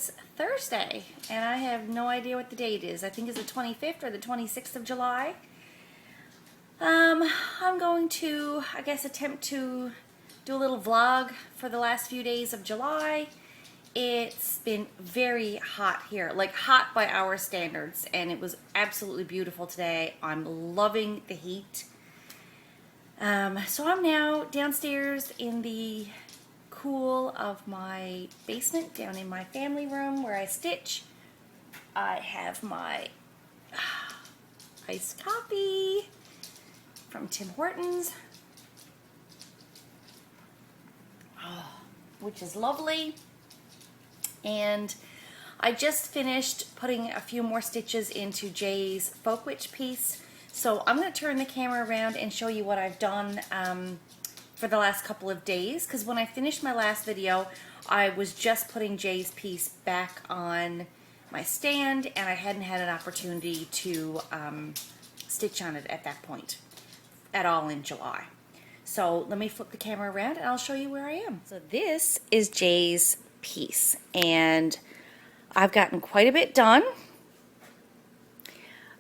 is Thursday, and I have no idea what the date is. I think it's the 25th or the 26th of July. I'm going to, I guess, attempt to do a little vlog for the last few days of July. It's been very hot here, like hot by our standards, and it was absolutely beautiful today. I'm loving the heat. So I'm now downstairs in the cool of my basement, down in my family room where I stitch. I have my iced coffee from Tim Hortons, which is lovely. And I just finished putting a few more stitches into Jay's Folk Witch piece. So I'm going to turn the camera around and show you what I've done for the last couple of days. Because when I finished my last video, I was just putting Jay's piece back on my stand, and I hadn't had an opportunity to stitch on it at that point at all in July. So let me flip the camera around and I'll show you where I am. So this is Jay's piece, and I've gotten quite a bit done.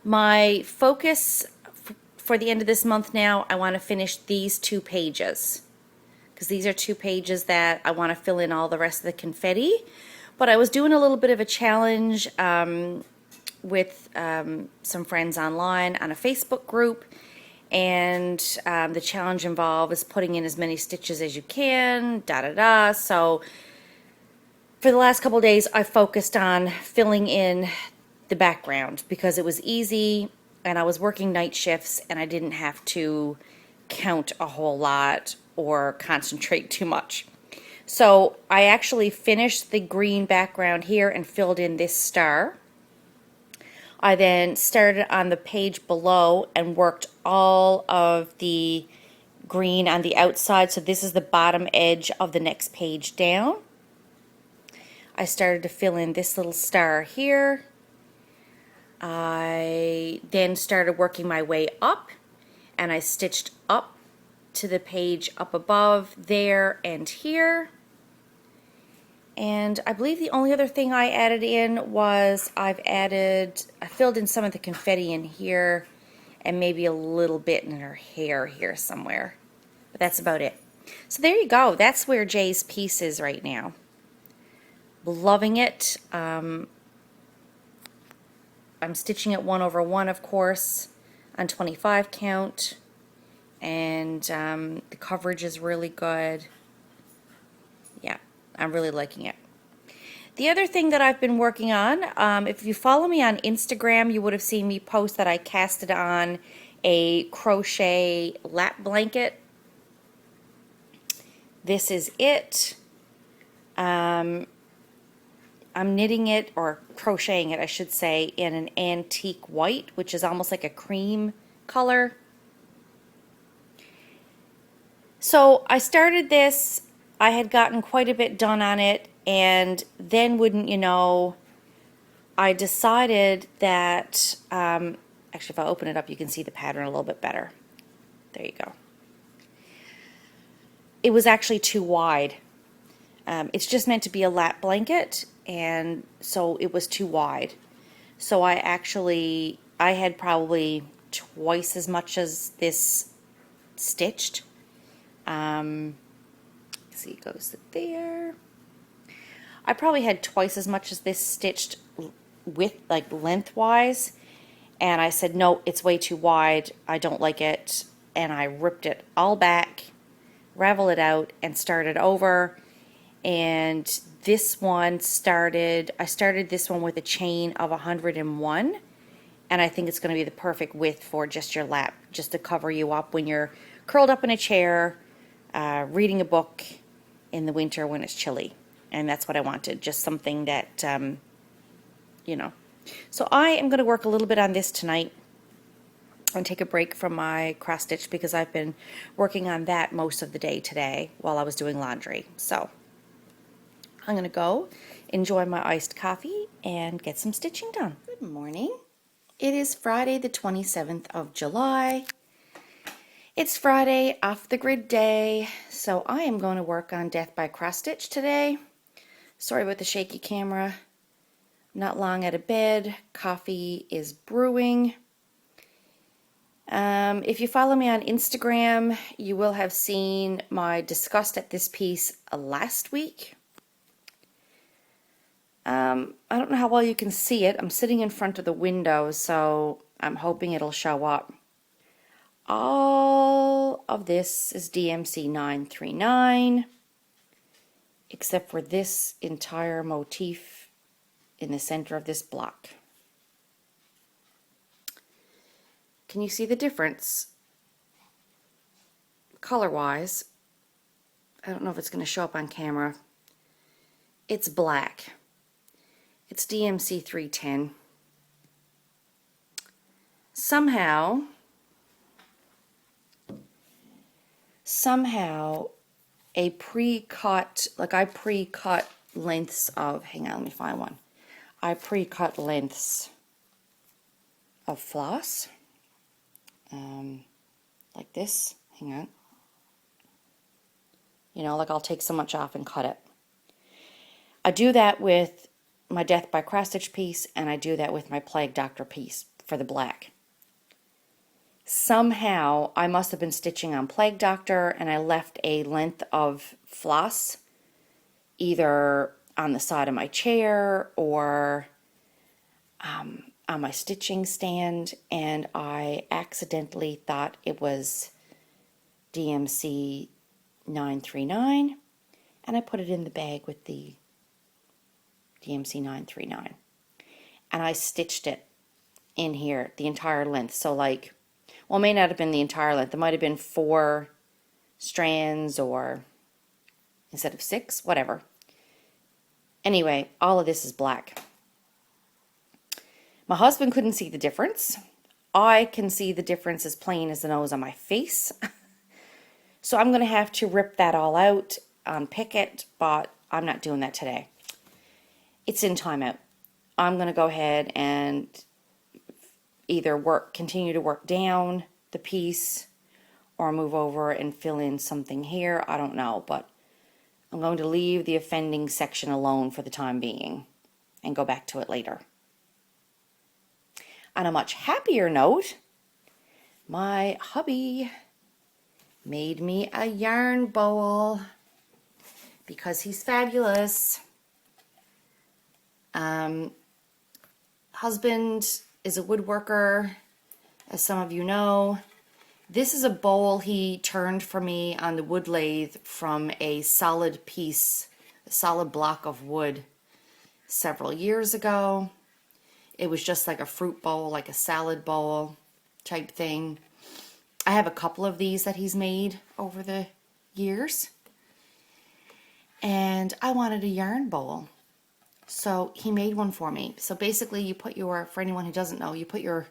My focus for the end of this month now, I want to finish these 2 pages, because these are 2 pages that I want to fill in all the rest of the confetti. But I was doing a little bit of a challenge with some friends online on a Facebook group, and the challenge involves putting in as many stitches as you can, So for the last couple of days, I focused on filling in the background because it was easy, and I was working night shifts and I didn't have to count a whole lot or concentrate too much. So I actually finished the green background here and filled in this star. I then started on the page below and worked all of the green on the outside. So this is the bottom edge of the next page down. I started to fill in this little star here. I then started working my way up, and I stitched up to the page up above there and here. And I believe the only other thing I added in was I filled in some of the confetti in here and maybe a little bit in her hair here somewhere. But that's about it. So there you go. That's where Jay's piece is right now. Loving it. I'm stitching it 1/1, of course, on 25 count, and the coverage is really good. Yeah, I'm really liking it. The other thing that I've been working on, if you follow me on Instagram, you would have seen me post that I casted on a crochet lap blanket. This is it. I'm knitting it, or crocheting it, I should say, in an antique white, which is almost like a cream color. So I started this, I had gotten quite a bit done on it, and then wouldn't you know, I decided that, actually if I open it up you can see the pattern a little bit better. There you go. It was actually too wide. It's just meant to be a lap blanket, and so it was too wide. So I had probably twice as much as this stitched. See, it goes there. I probably had twice as much as this stitched with, like, lengthwise, and I said no, it's way too wide, I don't like it, and I ripped it all back, raveled it out, and started over. And this one I started this one with a chain of 101, and I think it's going to be the perfect width for just your lap, just to cover you up when you're curled up in a chair, reading a book in the winter when it's chilly. And that's what I wanted, just something that, you know. So I am going to work a little bit on this tonight and take a break from my cross stitch, because I've been working on that most of the day today while I was doing laundry. So I'm going to go enjoy my iced coffee and get some stitching done. Good morning. It is Friday the 27th of July. It's Friday, off the grid day, so I am going to work on Death by Cross Stitch today. Sorry about the shaky camera. Not long out of bed. Coffee is brewing. If you follow me on Instagram, you will have seen my disgust at this piece last week. I don't know how well you can see it. I'm sitting in front of the window, so I'm hoping it'll show up. All of this is DMC 939, except for this entire motif in the center of this block. Can you see the difference color-wise? I don't know if it's going to show up on camera. It's black. It's DMC 310. Somehow, a pre-cut, like I pre-cut lengths of, hang on, let me find one. I pre-cut lengths of floss, like this, hang on. You know, like I'll take so much off and cut it. I do that with my Death by Cross Stitch piece, and I do that with my Plague Doctor piece for the black. Somehow I must have been stitching on Plague Doctor and I left a length of floss either on the side of my chair or on my stitching stand, and I accidentally thought it was DMC 939 and I put it in the bag with the DMC 939 and I stitched it in here the entire length. So like, well, it may not have been the entire length. It might have been 4 strands or instead of 6, whatever. Anyway, all of this is black. My husband couldn't see the difference. I can see the difference as plain as the nose on my face. So I'm going to have to rip that all out, unpick it, but I'm not doing that today. It's in timeout. I'm going to go ahead and either continue to work down the piece or move over and fill in something here. I don't know, but I'm going to leave the offending section alone for the time being and go back to it later. On a much happier note, my hubby made me a yarn bowl because he's fabulous. Husband is a woodworker, as some of you know. This is a bowl he turned for me on the wood lathe from a solid piece, a solid block of wood several years ago. It was just like a fruit bowl, like a salad bowl type thing. I have a couple of these that he's made over the years. And I wanted a yarn bowl. So he made one for me. So basically you put your, for anyone who doesn't know, you put your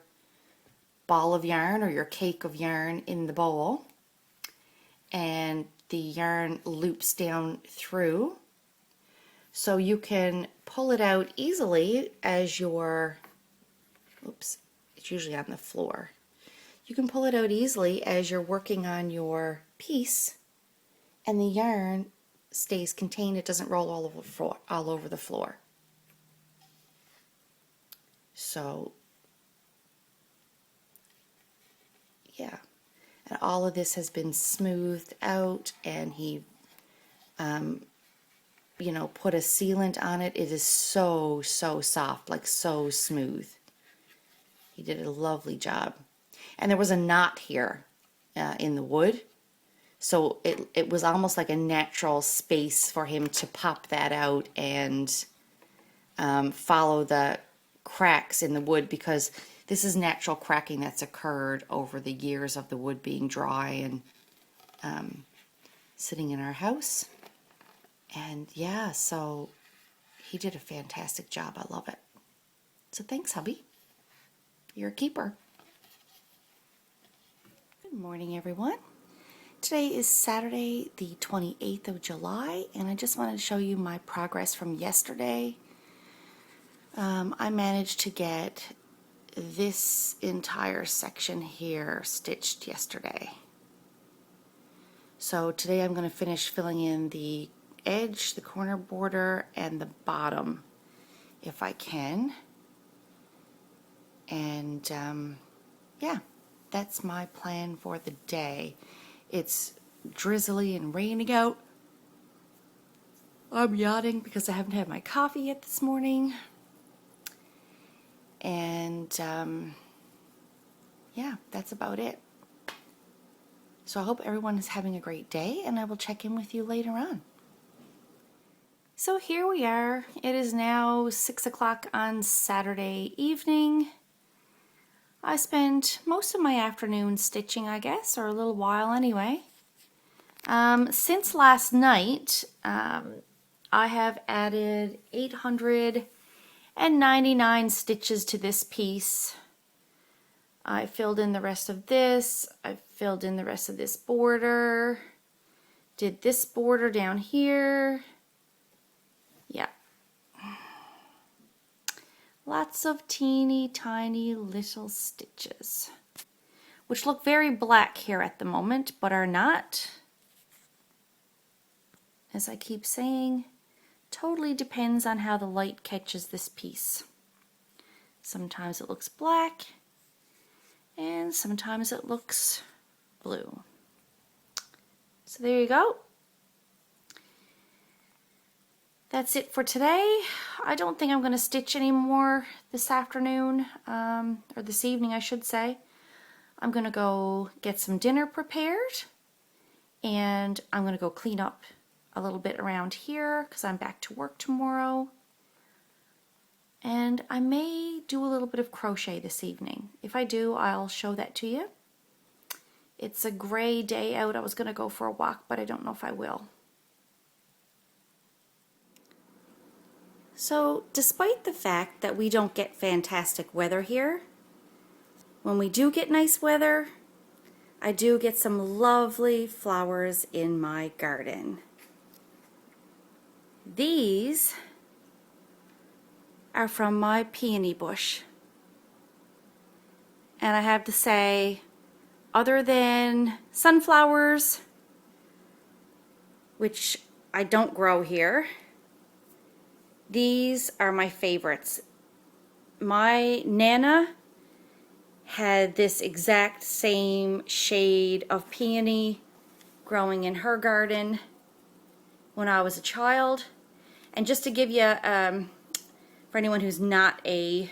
ball of yarn or your cake of yarn in the bowl. And the yarn loops down through. So you can pull it out easily as you're, oops, it's usually on the floor. You can pull it out easily as you're working on your piece and the yarn stays contained. It doesn't roll all over the floor. So, yeah. And all of this has been smoothed out, and he, you know, put a sealant on it. It is so, so soft, like so smooth. He did a lovely job. And there was a knot here in the wood. So it was almost like a natural space for him to pop that out and follow the cracks in the wood, because this is natural cracking that's occurred over the years of the wood being dry and sitting in our house. And yeah, so he did a fantastic job. I love it. So thanks, hubby. You're a keeper. Good morning, everyone. Today is Saturday, the 28th of July, and I just wanted to show you my progress from yesterday. I managed to get this entire section here stitched yesterday. So today I'm going to finish filling in the edge, the corner border, and the bottom. if I can. And yeah, that's my plan for the day. It's drizzly and raining out. I'm yawning because I haven't had my coffee yet this morning. And yeah, that's about it. So I hope everyone is having a great day, and I will check in with you later on. So here we are. It is now 6 o'clock on Saturday evening. I spent most of my afternoon stitching, I guess, or a little while anyway. Since last night, I have added 899 stitches to this piece. I filled in the rest of this. I filled in the rest of this border. Did this border down here. Yeah. Lots of teeny tiny little stitches, which look very black here at the moment, but are not. As I keep saying, totally depends on how the light catches this piece. Sometimes it looks black, and sometimes it looks blue. So there you go. That's it for today. I don't think I'm going to stitch anymore this afternoon, or this evening I should say. I'm going to go get some dinner prepared, and I'm going to go clean up a little bit around here because I'm back to work tomorrow. And I may do a little bit of crochet this evening. If I do, I'll show that to you. It's a gray day out. I was going to go for a walk, but I don't know if I will. So, despite the fact that we don't get fantastic weather here, when we do get nice weather, I do get some lovely flowers in my garden. These are from my peony bush. And I have to say, other than sunflowers, which I don't grow here, these are my favorites. My Nana had this exact same shade of peony growing in her garden when I was a child. And just to give you, for anyone who's not a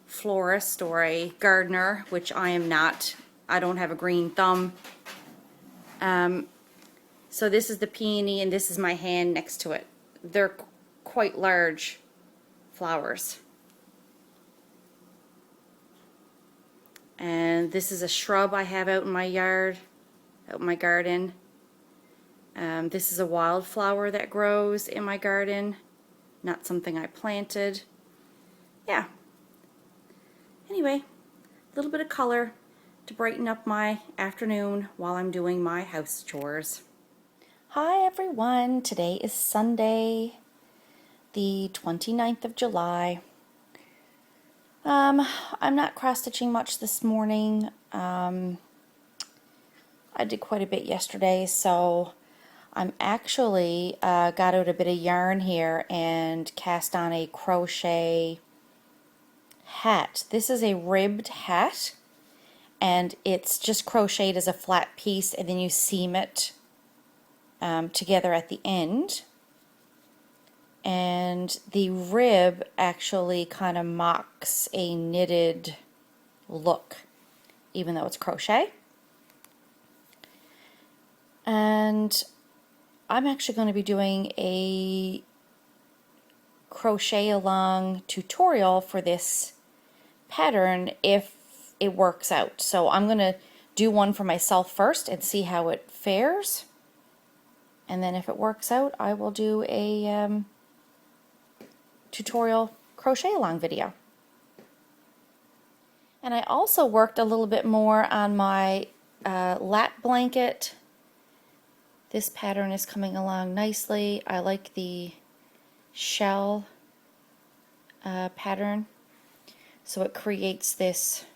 florist or a gardener, which I am not, I don't have a green thumb. So this is the peony and this is my hand next to it. They're quite large flowers. And this is a shrub I have out in my yard, out in my garden. This is a wildflower that grows in my garden, not something I planted. Yeah. Anyway, a little bit of color to brighten up my afternoon while I'm doing my house chores. Hi everyone, today is Sunday, the 29th of July. I'm not cross-stitching much this morning. I did quite a bit yesterday, so I'm actually got out a bit of yarn here and cast on a crochet hat. This is a ribbed hat, and it's just crocheted as a flat piece, and then you seam it together at the end. And the rib actually kind of mocks a knitted look, even though it's crochet. And I'm actually going to be doing a crochet along tutorial for this pattern if it works out. So I'm going to do one for myself first and see how it fares. And then if it works out, I will do a tutorial crochet along video. And I also worked a little bit more on my lap blanket. This pattern is coming along nicely. I like the shell pattern. So it creates this,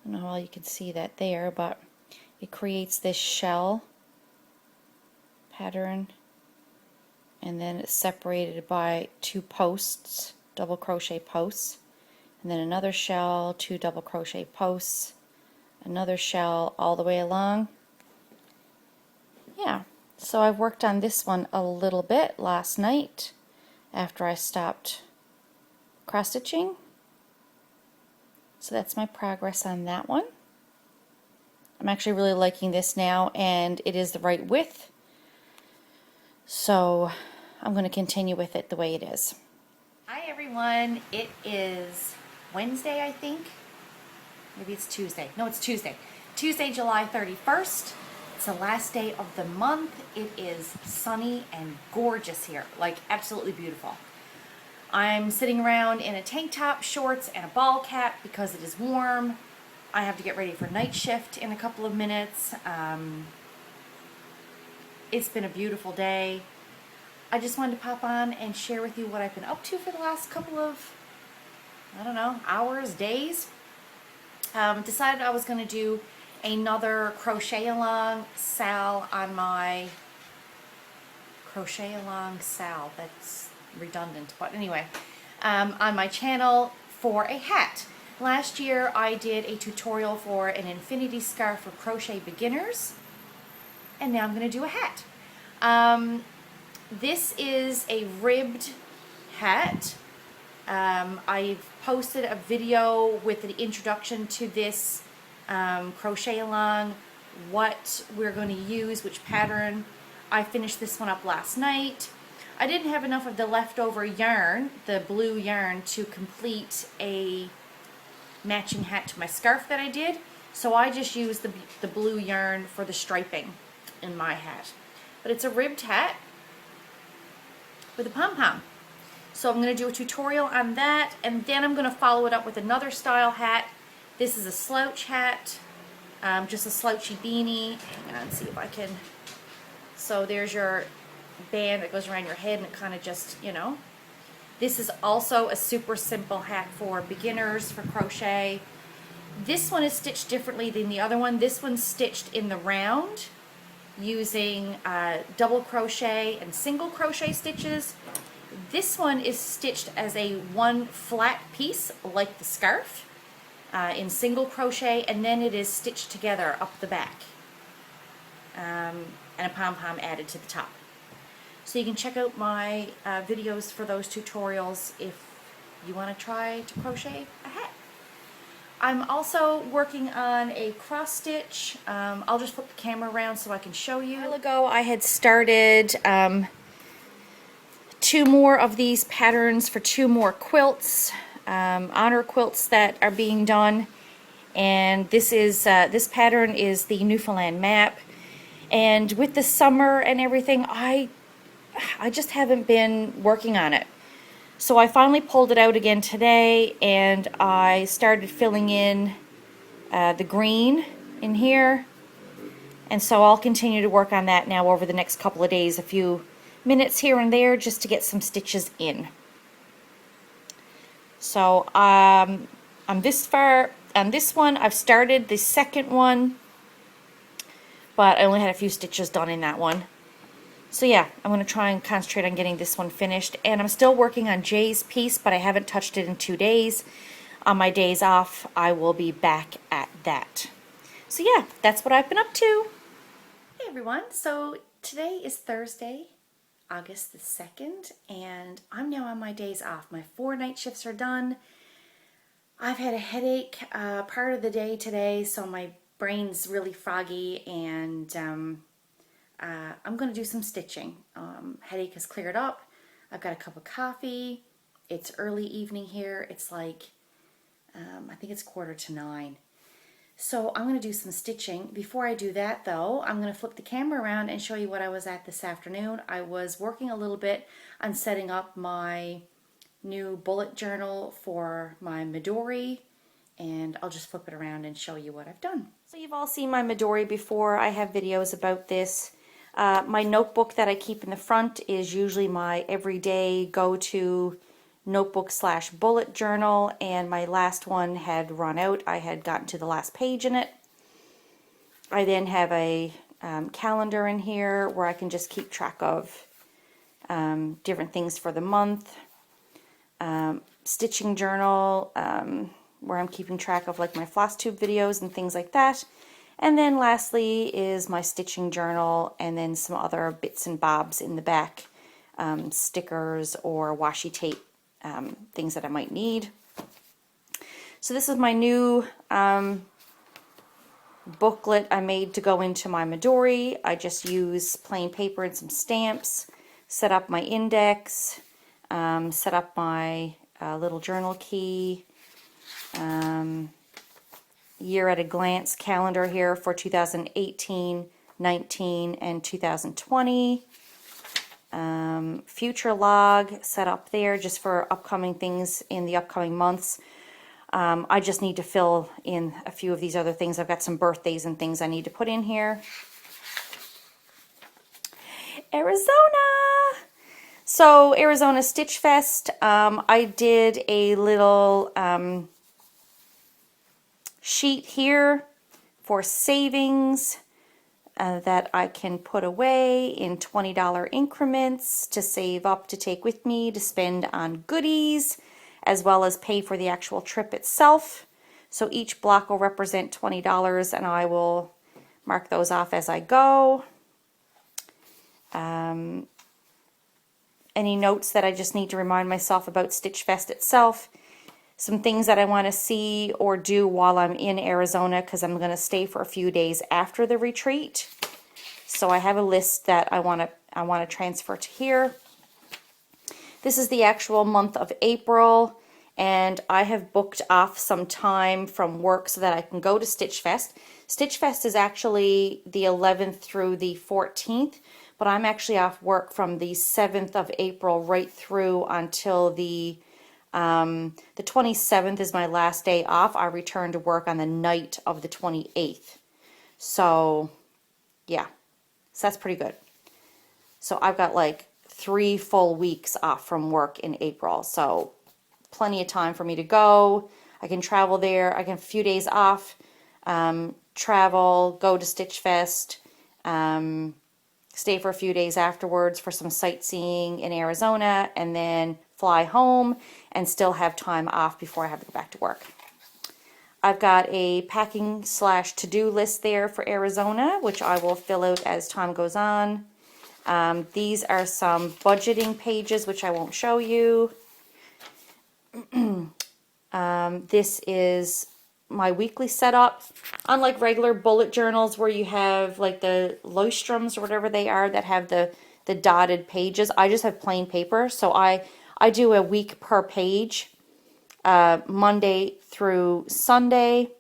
I don't know how you can see that there, but it creates this shell pattern. and then it's separated by 2 posts, double crochet posts, and then another shell, 2 double crochet posts, another shell all the way along. Yeah, so I worked on this one a little bit last night after I stopped cross stitching. So that's my progress on that one. I'm actually really liking this now, and it is the right width. So I'm going to continue with it the way it is. Hi everyone, it is Wednesday, I think. Maybe it's Tuesday. No, it's Tuesday. Tuesday, July 31st. It's the last day of the month. It is sunny and gorgeous here, like absolutely beautiful. I'm sitting around in a tank top, shorts, and a ball cap because it is warm. I have to get ready for night shift in a couple of minutes. It's been a beautiful day. I just wanted to pop on and share with you what I've been up to for the last couple of, I don't know, hours, days. Decided I was going to do another crochet along sal on my that's redundant, but anyway, on my channel for a hat. Last year I did a tutorial for an infinity scarf for crochet beginners, and now I'm going to do a hat. This is a ribbed hat. I've posted a video with an introduction to this crochet along, what we're going to use, which pattern. I finished this one up last night. I didn't have enough of the leftover yarn, the blue yarn, to complete a matching hat to my scarf that I did, so I just used the blue yarn for the striping in my hat. But it's a ribbed hat with a pom-pom. So I'm going to do a tutorial on that, and then I'm going to follow it up with another style hat. This is a slouch hat, just a slouchy beanie. Hang on, see if I can. So there's your band that goes around your head, and it kind of just, you know. This is also a super simple hat for beginners for crochet. This one is stitched differently than the other one. This one's stitched in the round using double crochet and single crochet stitches. This one is stitched as a one flat piece like the scarf in single crochet, and then it is stitched together up the back, and a pom-pom added to the top. So you can check out my videos for those tutorials if you want to try to crochet a hat. I'm also working on a cross stitch. I'll just flip the camera around so I can show you. A while ago I had started 2 more of these patterns for 2 more quilts, honor quilts that are being done, and this this pattern is the Newfoundland map. And with the summer and everything, I just haven't been working on it. So I finally pulled it out again today, and I started filling in the green in here. And so I'll continue to work on that now over the next couple of days, a few minutes here and there, just to get some stitches in. So I'm this far on this one. I've started the second one, but I only had a few stitches done in that one. So yeah, I'm going to try and concentrate on getting this one finished. And I'm still working on Jay's piece, but I haven't touched it in 2 days. On my days off, I will be back at that. So yeah, that's what I've been up to. Hey everyone, so today is Thursday, August the 2nd, and I'm now on my days off. My 4 night shifts are done. I've had a headache part of the day today, so my brain's really foggy, and I'm going to do some stitching. Headache has cleared up. I've got a cup of coffee. It's early evening here. It's like, I think it's 8:45. So I'm going to do some stitching. Before I do that though, I'm going to flip the camera around and show you what I was at this afternoon. I was working a little bit on setting up my new bullet journal for my Midori, and I'll just flip it around and show you what I've done. So you've all seen my Midori before. I have videos about this. My notebook that I keep in the front is usually my everyday go-to notebook / bullet journal, and my last one had run out. I had gotten to the last page in it. I then have a calendar in here where I can just keep track of different things for the month, stitching journal, where I'm keeping track of like my floss tube videos and things like that. And then lastly is my stitching journal, and then some other bits and bobs in the back, stickers or washi tape, things that I might need. So this is my new booklet I made to go into my Midori. I just use plain paper and some stamps, set up my index, set up my little journal key, year at a glance calendar here for 2018, 19, and 2020. Future log set up there just for upcoming things in the upcoming months. I just need to fill in a few of these other things. I've got some birthdays and things I need to put in here. Arizona! So Arizona Stitch Fest, I did a little sheet here for savings that I can put away in $20 increments to save up to take with me to spend on goodies, as well as pay for the actual trip itself. So each block will represent $20, and I will mark those off as I go. Any notes that I just need to remind myself about Stitch Fest itself. Some things that I want to see or do while I'm in Arizona, because I'm going to stay for a few days after the retreat. So I have a list that I want to transfer to here. This is the actual month of April, and I have booked off some time from work so that I can go to Stitch Fest. Stitch Fest is actually the 11th through the 14th, but I'm actually off work from the 7th of April right through until the 27th is my last day off. I return to work on the night of the 28th. So, yeah. So that's pretty good. So I've got like 3 full weeks off from work in April. So plenty of time for me to go. I can travel there. I can have a few days off, travel, go to Stitch Fest, stay for a few days afterwards for some sightseeing in Arizona, and then fly home and still have time off before I have to go back to work. I've got a packing / to-do list there for Arizona, which I will fill out as time goes on. These are some budgeting pages, which I won't show you. This is my weekly setup. Unlike regular bullet journals where you have like the Leuchtturms or whatever they are that have the dotted pages, I just have plain paper. So I do a week per page, Monday through Sunday.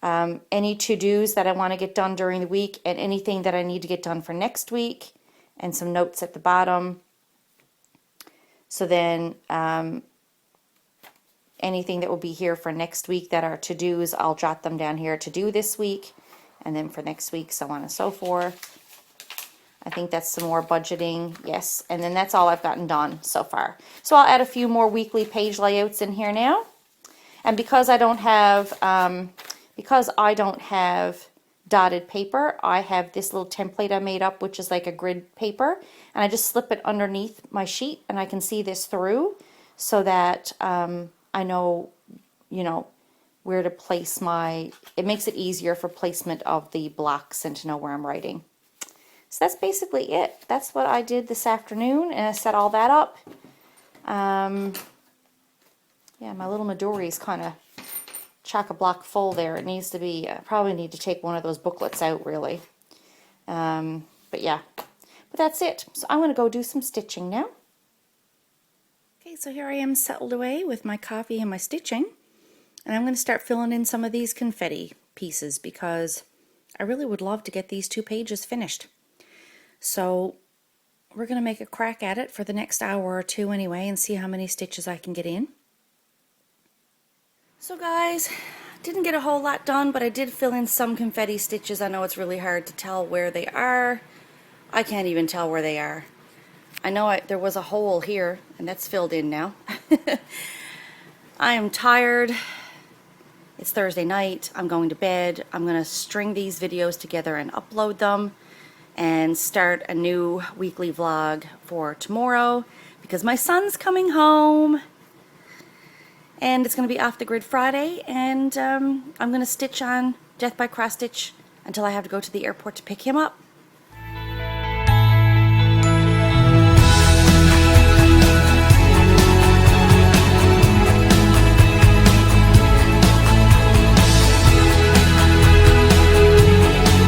Any to-dos that I want to get done during the week, and anything that I need to get done for next week, and some notes at the bottom. So then anything that will be here for next week that are to-dos, I'll jot them down here to do this week, and then for next week, so on and so forth. I think that's some more budgeting, yes, and then that's all I've gotten done so far. So I'll add a few more weekly page layouts in here now. And because I don't have dotted paper, I have this little template I made up, which is like a grid paper, and I just slip it underneath my sheet, and I can see this through, so that I know, where to place it makes it easier for placement of the blocks and to know where I'm writing. So that's basically it. That's what I did this afternoon, and I set all that up. Yeah, my little Midori is kind of chock-a-block full there. It needs to be, I probably need to take one of those booklets out, really. But yeah, but that's it. So I'm going to go do some stitching now. Okay, so here I am settled away with my coffee and my stitching. And I'm going to start filling in some of these confetti pieces because I really would love to get these 2 pages finished. So we're going to make a crack at it for the next hour or 2 anyway and see how many stitches I can get in. So guys, didn't get a whole lot done, but I did fill in some confetti stitches. I know it's really hard to tell where they are. I can't even tell where they are. I know there was a hole here, and that's filled in now. I am tired. It's Thursday night. I'm going to bed. I'm going to string these videos together and upload them. and start a new weekly vlog for tomorrow because my son's coming home and it's going to be Off the Grid Friday, and I'm going to stitch on Death by Cross Stitch until I have to go to the airport to pick him up.